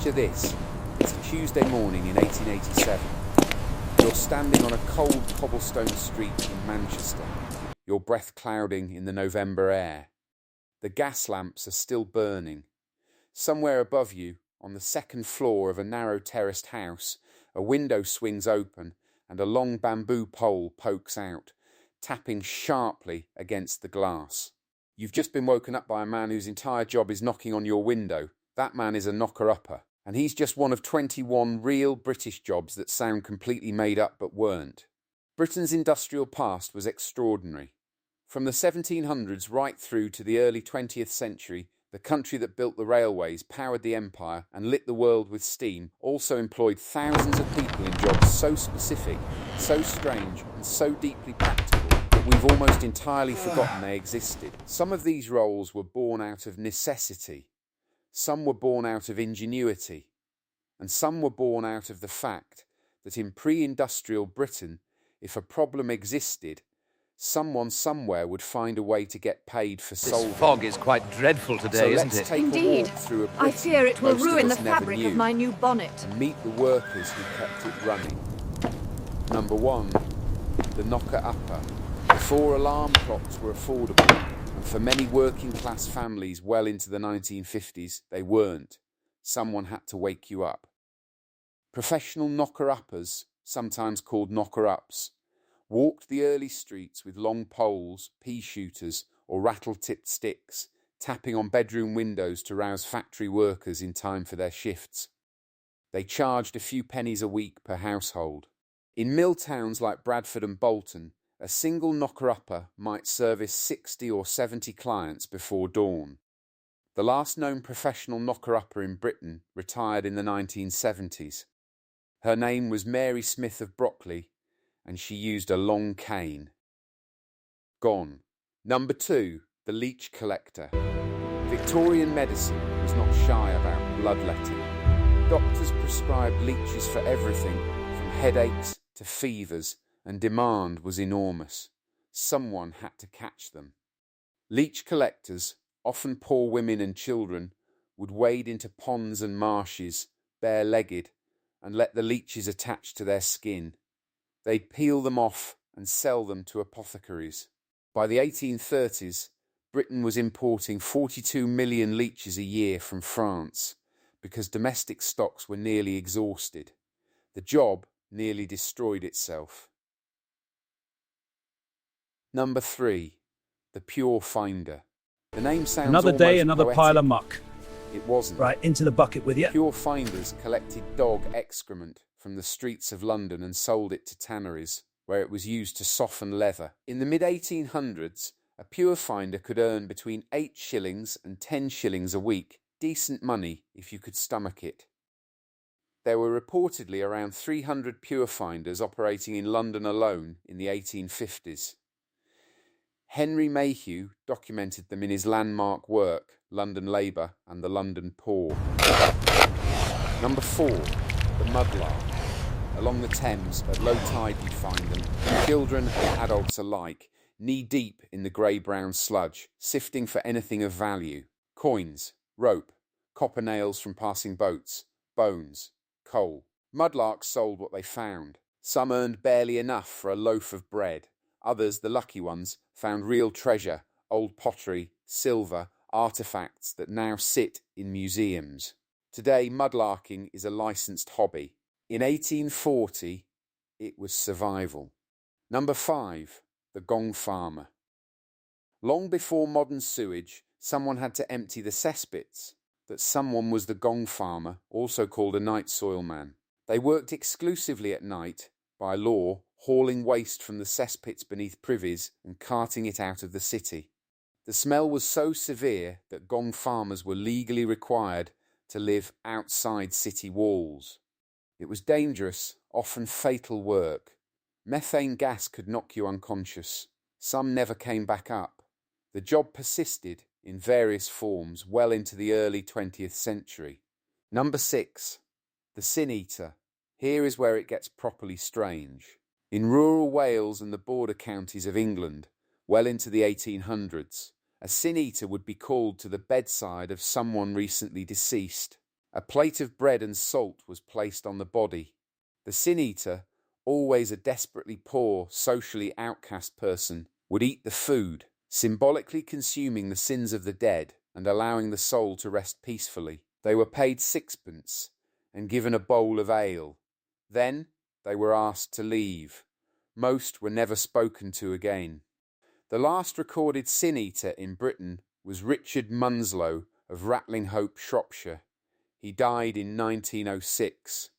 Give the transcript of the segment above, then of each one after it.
Picture this. It's a Tuesday morning in 1887. You're standing on a cold cobblestone street in Manchester, your breath clouding in the November air. The gas lamps are still burning. Somewhere above you, on the second floor of a narrow terraced house, a window swings open and a long bamboo pole pokes out, tapping sharply against the glass. You've just been woken up by a man whose entire job is knocking on your window. That man is a knocker-upper, and he's just one of 21 real British jobs that sound completely made up but weren't. Britain's industrial past was extraordinary. From the 1700s right through to the early 20th century, the country that built the railways, powered the empire, and lit the world with steam also employed thousands of people in jobs so specific, so strange, and so deeply practical that we've almost entirely forgotten they existed. Some of these roles were born out of necessity. Some were born out of ingenuity, and some were born out of the fact that in pre-industrial Britain, if a problem existed, someone somewhere would find a way to get paid for solving it. This fog is quite dreadful today, isn't it? Indeed. I fear it will ruin the fabric of my new bonnet. And meet the workers who kept it running. Number 1, the knocker-upper. Before alarm clocks were affordable, and for many working-class families well into the 1950s, they weren't. Someone had to wake you up. Professional knocker-uppers, sometimes called knocker-ups, walked the early streets with long poles, pea shooters, or rattle-tipped sticks, tapping on bedroom windows to rouse factory workers in time for their shifts. They charged a few pennies a week per household. In mill towns like Bradford and Bolton, a single knocker-upper might service 60 or 70 clients before dawn. The last known professional knocker-upper in Britain retired in the 1970s. Her name was Mary Smith of Brockley, and she used a long cane. Gone. Number 2, the Leech Collector. Victorian medicine was not shy about bloodletting. Doctors prescribed leeches for everything, from headaches to fevers, and demand was enormous. Someone had to catch them. Leech collectors, often poor women and children, would wade into ponds and marshes, bare-legged, and let the leeches attach to their skin. They'd peel them off and sell them to apothecaries. By the 1830s, Britain was importing 42 million leeches a year from France because domestic stocks were nearly exhausted. The job nearly destroyed itself. Number 3, the Pure Finder. The name sounds another day, another poetic. pile of muck. It wasn't. Right, into the bucket with you. Pure Finders collected dog excrement from the streets of London and sold it to tanneries, where it was used to soften leather. In the mid-1800s, a Pure Finder could earn between 8 shillings and 10 shillings a week, decent money if you could stomach it. There were reportedly around 300 Pure Finders operating in London alone in the 1850s. Henry Mayhew documented them in his landmark work, London Labour and the London Poor. Number 4, the Mudlark. Along the Thames, at low tide you'd find them, children and adults alike, knee-deep in the grey-brown sludge, sifting for anything of value. Coins, rope, copper nails from passing boats, bones, coal. Mudlarks sold what they found. Some earned barely enough for a loaf of bread. Others, the lucky ones, found real treasure, old pottery, silver, artefacts that now sit in museums. Today, mudlarking is a licensed hobby. In 1840, it was survival. Number 5, the Gong Farmer. Long before modern sewage, someone had to empty the cesspits. That someone was the Gong Farmer, also called a night soil man. They worked exclusively at night, by law, hauling waste from the cesspits beneath privies and carting it out of the city. The smell was so severe that Gong farmers were legally required to live outside city walls. It was dangerous, often fatal work. Methane gas could knock you unconscious. Some never came back up. The job persisted in various forms well into the early 20th century. Number 6, the Sin Eater. Here is where it gets properly strange. In rural Wales and the border counties of England, well into the 1800s, a sin eater would be called to the bedside of someone recently deceased. A plate of bread and salt was placed on the body. The sin-eater, always a desperately poor, socially outcast person, would eat the food, symbolically consuming the sins of the dead and allowing the soul to rest peacefully. They were paid sixpence and given a bowl of ale. Then they were asked to leave. Most were never spoken to again. The last recorded sin-eater in Britain was Richard Munslow of Rattling Hope, Shropshire. He died in 1906.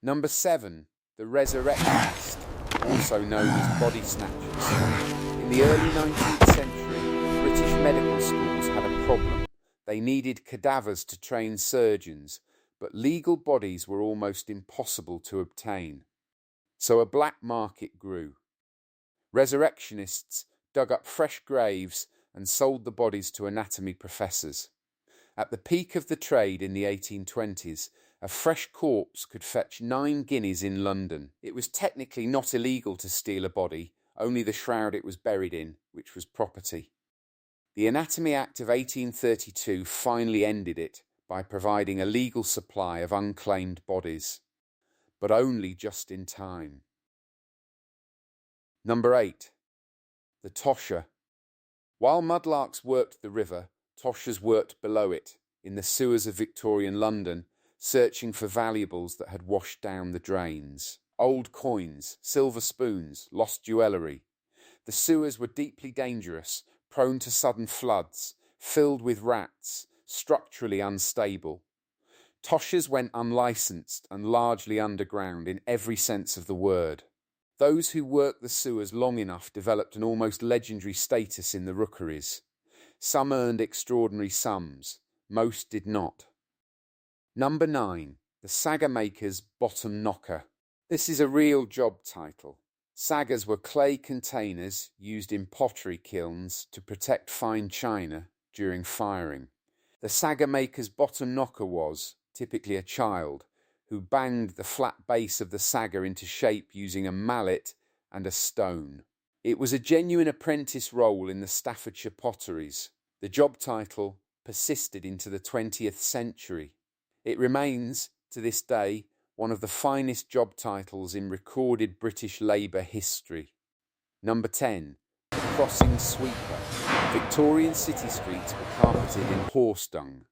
Number 7. The resurrectionists, also known as body snatchers. In the early 19th century, British medical schools had a problem. They needed cadavers to train surgeons, but legal bodies were almost impossible to obtain. So a black market grew. Resurrectionists dug up fresh graves and sold the bodies to anatomy professors. At the peak of the trade in the 1820s, a fresh corpse could fetch 9 guineas in London. It was technically not illegal to steal a body, only the shroud it was buried in, which was property. The Anatomy Act of 1832 finally ended it by providing a legal supply of unclaimed bodies, but only just in time. Number 8. The tosher. While mudlarks worked the river, toshers worked below it, in the sewers of Victorian London, searching for valuables that had washed down the drains. Old coins, silver spoons, lost jewellery. The sewers were deeply dangerous, prone to sudden floods, filled with rats, structurally unstable. Toshers went unlicensed and largely underground in every sense of the word. Those who worked the sewers long enough developed an almost legendary status in the rookeries. Some earned extraordinary sums, most did not. Number 9. The Sagger Maker's Bottom Knocker. This is a real job title. Saggers were clay containers used in pottery kilns to protect fine china during firing. The Sagger Maker's bottom knocker was, typically a child, who banged the flat base of the sagger into shape using a mallet and a stone. It was a genuine apprentice role in the Staffordshire potteries. The job title persisted into the 20th century. It remains, to this day, one of the finest job titles in recorded British labour history. Number 10. The Crossing Sweeper. Victorian city streets were carpeted in horse dung.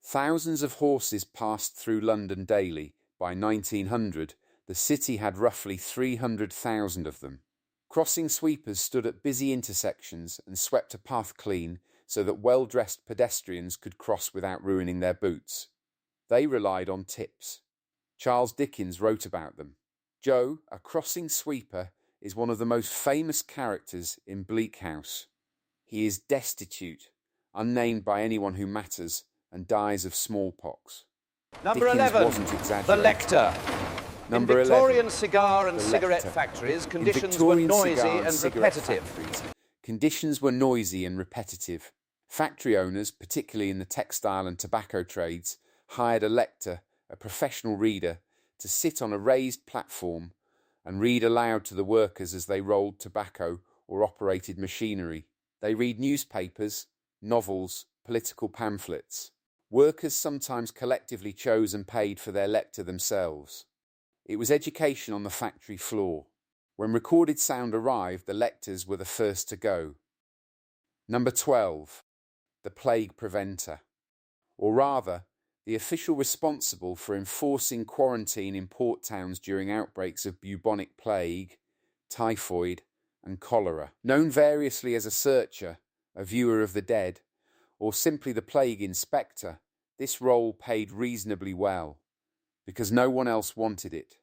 Thousands of horses passed through London daily. By 1900, the city had roughly 300,000 of them. Crossing sweepers stood at busy intersections and swept a path clean so that well-dressed pedestrians could cross without ruining their boots. They relied on tips. Charles Dickens wrote about them. Joe, a crossing sweeper, is one of the most famous characters in Bleak House. He is destitute, unnamed by anyone who matters, and dies of smallpox. Number Dickens 11, wasn't exaggerating. the lector. Number in Victorian 11, cigar and cigarette lector. factories, In conditions were Victorian noisy cigar and cigarette repetitive. factories, conditions were noisy and repetitive. Factory owners, particularly in the textile and tobacco trades, hired a lector, a professional reader, to sit on a raised platform and read aloud to the workers as they rolled tobacco or operated machinery. They read newspapers, novels, political pamphlets. Workers sometimes collectively chose and paid for their lecture themselves. It was education on the factory floor. When recorded sound arrived, the lectors were the first to go. Number 12. The Plague Preventer. Or rather, the official responsible for enforcing quarantine in port towns during outbreaks of bubonic plague, typhoid, and cholera. Known variously as a searcher, a viewer of the dead, or simply the plague inspector, this role paid reasonably well, because no one else wanted it.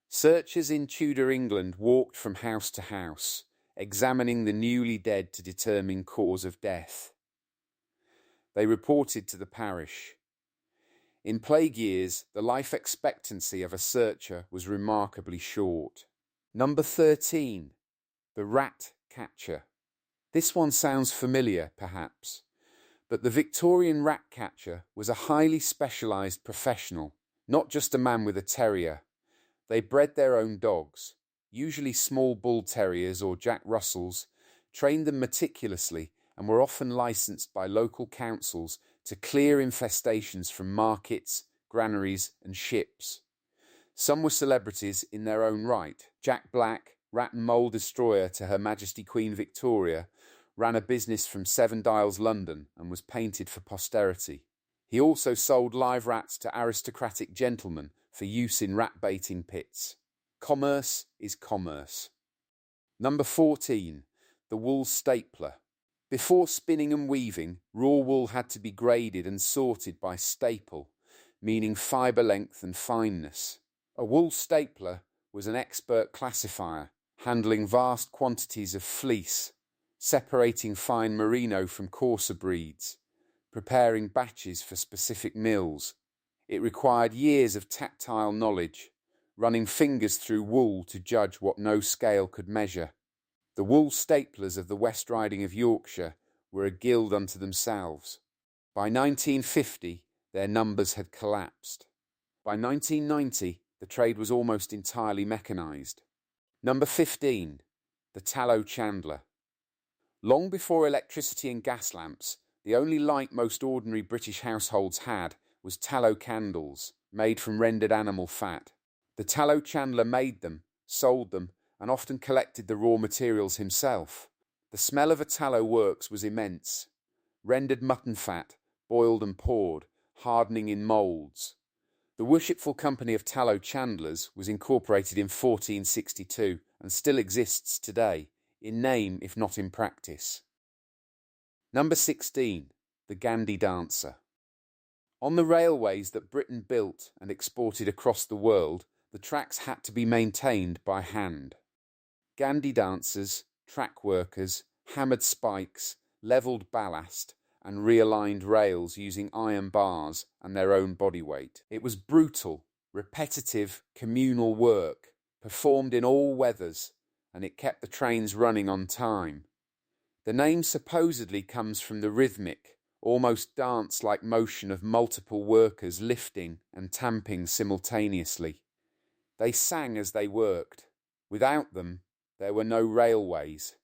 Searchers in Tudor England walked from house to house, examining the newly dead to determine cause of death. They reported to the parish. In plague years, the life expectancy of a searcher was remarkably short. Number 13. The Rat Catcher. This one sounds familiar, perhaps, but the Victorian rat catcher was a highly specialised professional, not just a man with a terrier. They bred their own dogs, usually small bull terriers or Jack Russells, trained them meticulously and were often licensed by local councils to clear infestations from markets, granaries, and ships. Some were celebrities in their own right. Jack Black, rat and mole destroyer to Her Majesty Queen Victoria, ran a business from Seven Dials, London, and was painted for posterity. He also sold live rats to aristocratic gentlemen for use in rat baiting pits. Commerce is commerce. Number 14. The wool stapler. Before spinning and weaving, raw wool had to be graded and sorted by staple, meaning fibre length and fineness. A wool stapler was an expert classifier, handling vast quantities of fleece, separating fine merino from coarser breeds, preparing batches for specific mills. It required years of tactile knowledge, running fingers through wool to judge what no scale could measure. The wool staplers of the West Riding of Yorkshire were a guild unto themselves. By 1950, their numbers had collapsed. By 1990, the trade was almost entirely mechanised. Number 15. The tallow chandler. Long before electricity and gas lamps, the only light most ordinary British households had was tallow candles, made from rendered animal fat. The tallow chandler made them, sold them, and often collected the raw materials himself. The smell of a tallow works was immense. Rendered mutton fat, boiled and poured, hardening in moulds. The Worshipful Company of Tallow Chandlers was incorporated in 1462 and still exists today, in name if not in practice. Number 16. The Gandhi Dancer. On the railways that Britain built and exported across the world, the tracks had to be maintained by hand. Gandhi dancers, track workers, hammered spikes, levelled ballast, and realigned rails using iron bars and their own body weight. It was brutal, repetitive, communal work, performed in all weathers, and it kept the trains running on time. The name supposedly comes from the rhythmic, almost dance-like motion of multiple workers lifting and tamping simultaneously. They sang as they worked. Without them, there were no railways.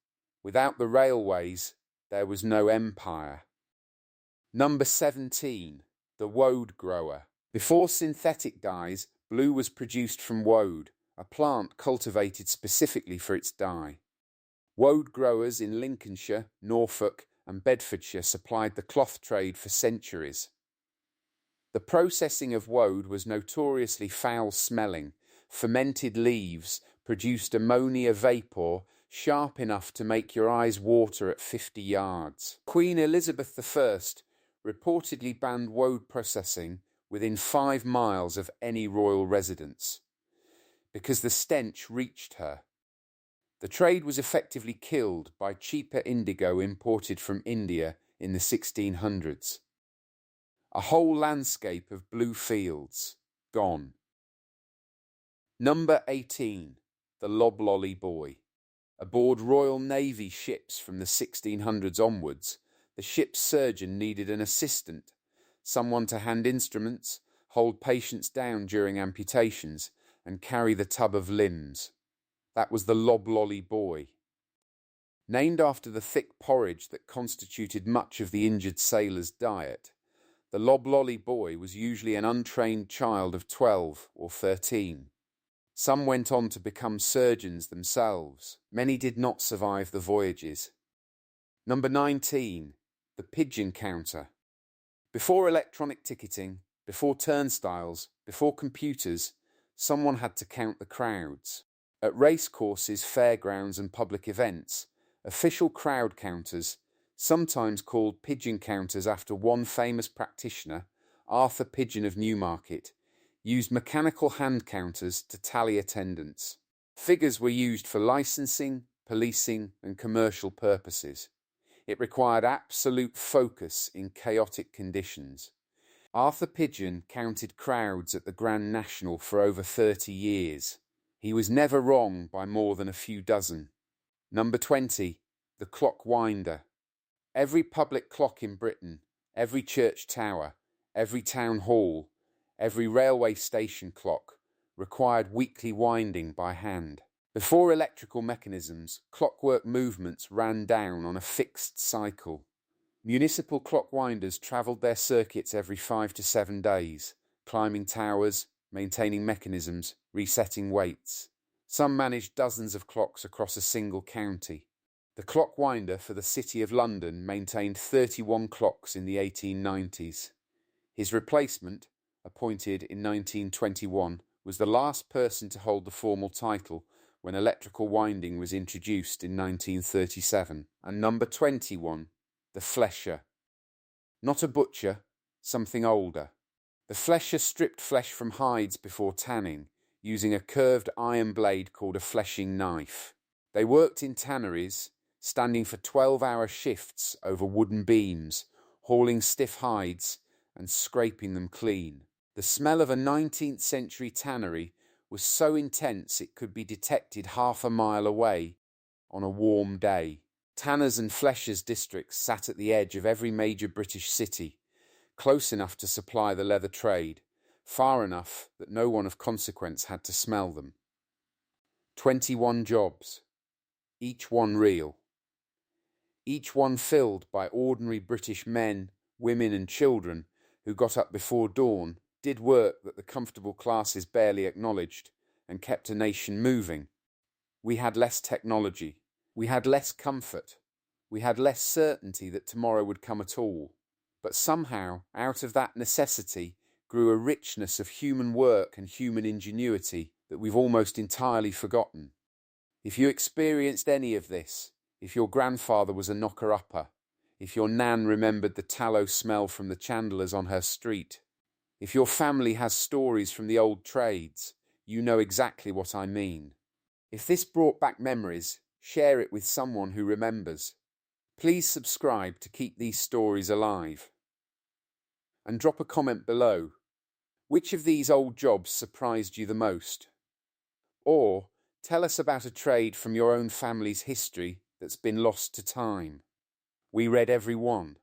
Without the railways, there was no empire. Number 17. The woad grower. Before synthetic dyes, blue was produced from woad, a plant cultivated specifically for its dye. Woad growers in Lincolnshire, Norfolk, and Bedfordshire supplied the cloth trade for centuries. The processing of woad was notoriously foul-smelling. Fermented leaves produced ammonia vapour sharp enough to make your eyes water at 50 yards. Queen Elizabeth I reportedly banned woad processing within 5 miles of any royal residence, because the stench reached her. The trade was effectively killed by cheaper indigo imported from India in the 1600s. A whole landscape of blue fields, gone. Number 18. The loblolly boy. Aboard Royal Navy ships from the 1600s onwards, the ship's surgeon needed an assistant, someone to hand instruments, hold patients down during amputations, and carry the tub of limbs. That was the loblolly boy. Named after the thick porridge that constituted much of the injured sailor's diet, the loblolly boy was usually an untrained child of 12 or 13. Some went on to become surgeons themselves. Many did not survive the voyages. Number 19. The pigeon counter. Before electronic ticketing, before turnstiles, before computers, someone had to count the crowds. At racecourses, fairgrounds and public events, official crowd counters, sometimes called pigeon counters after one famous practitioner, Arthur Pigeon of Newmarket, used mechanical hand counters to tally attendance. Figures were used for licensing, policing and commercial purposes. It required absolute focus in chaotic conditions. Arthur Pigeon counted crowds at the Grand National for over 30 years. He was never wrong by more than a few dozen. Number 20. The clock winder. Every public clock in Britain, every church tower, every town hall, every railway station clock required weekly winding by hand. Before electrical mechanisms, clockwork movements ran down on a fixed cycle. Municipal clock winders travelled their circuits every 5 to 7 days, climbing towers, maintaining mechanisms, resetting weights. Some managed dozens of clocks across a single county. The clock winder for the City of London maintained 31 clocks in the 1890s. His replacement, appointed in 1921, was the last person to hold the formal title when electrical winding was introduced in 1937. And number 21, the flesher. Not a butcher, something older. The flesher stripped flesh from hides before tanning, using a curved iron blade called a fleshing knife. They worked in tanneries, standing for 12-hour shifts over wooden beams, hauling stiff hides and scraping them clean. The smell of a 19th century tannery was so intense it could be detected half a mile away on a warm day. Tanners and fleshers districts sat at the edge of every major British city, close enough to supply the leather trade, far enough that no one of consequence had to smell them. 21 jobs, each one real. Each one filled by ordinary British men, women and children who got up before dawn, did work that the comfortable classes barely acknowledged, and kept a nation moving. We had less technology. We had less comfort. We had less certainty that tomorrow would come at all. But somehow, out of that necessity, grew a richness of human work and human ingenuity that we've almost entirely forgotten. If you experienced any of this, if your grandfather was a knocker-upper, if your nan remembered the tallow smell from the chandlers on her street, if your family has stories from the old trades, you know exactly what I mean. If this brought back memories, share it with someone who remembers. Please subscribe to keep these stories alive. And drop a comment below. Which of these old jobs surprised you the most? Or tell us about a trade from your own family's history that's been lost to time. We read every one.